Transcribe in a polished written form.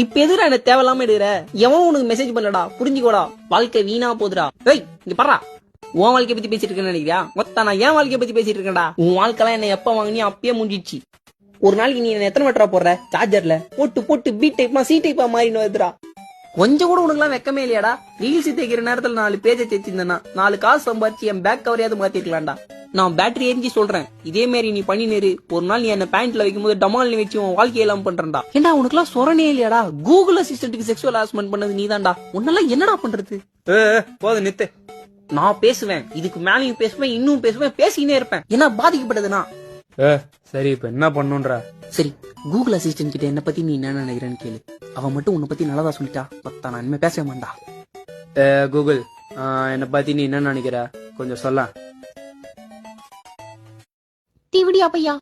இப்ப எதுடா என்ன தேவையில்லாம எடுக்கிற? எவன் உனக்கு மெசேஜ் பண்ணலடா, புரிஞ்சுக்கோடா. வாழ்க்கை வீணா போதுடா. ஏய் இங்க பாரா, உன் வாழ்க்கைய பத்தி பேசிட்டு இருக்கேன்னு நினைக்கிறியா? மொத்த நான் என் வாழ்க்கைய பத்தி பேசிட்டு இருக்கேன்டா. உன் வாழ்க்கைலாம் என்ன எப்ப வாங்கினியோ அப்பயே முடிஞ்சிச்சு. ஒரு நாளைக்கு நீ என்ன எத்தனை மீட்டரா போடுற சார்ஜர்ல போட்டு போட்டு பி டைப்மா சி டைப்பா மாறினு வருதுடா. கொஞ்சம் கூட உனக்குலாம் வெக்கமே இல்லையாடா? ரீல்ஸ் தேய்க்கிற நேரத்துல 4 பேஜை தேய்ச்சிருந்தேன்னா 4 காசு சம்பாதிச்சு என் பேக் கவரையாவது மாத்திருக்கலாம்டா. நான் பேட்டரி எரிஞ்சு சொல்றேன், இதே மாதிரி நீ பண்ணி நேரு. ஒரு நாள் நீ என்ன பேண்ட்ல வைக்கும் போது டமால் நீ வச்சு உன் வாழ்க்கைய எல்லாம் பண்றா. ஏண்டா உனக்குலாம் சொரணே இல்லையாடா? கூகுள் அசிஸ்டன்ட்டுக்கு செக்ஷுவல் ஹராஸ்மெண்ட் பண்ணது நீதான்டா. உன்னெல்லாம் என்னடா பண்றது? போதும் நித்து. நான் பேசுவேன், இதுக்கு மேலையும் பேசுவேன், இன்னும் பேசுவேன், பேசிக்கினே இருப்பேன். என்ன பாதிக்கப்பட்டதுன்னா சரி இப்ப என்ன பண்ணுன்ற? சரி, கூகுள் அசிஸ்டன்ட் கிட்ட என்ன பத்தி நீ என்ன நினைக்கிறேன்னு கேளு. அவன் மட்டும் உன்னை பத்தி நல்லதா சொல்லிட்டா பத்தா நான் இனிமே பேச மாட்டா. கூகுள், என்ன பத்தி நீ என்ன நினைக்கிற கொஞ்சம் சொல்ல. தீவிடியா பையா.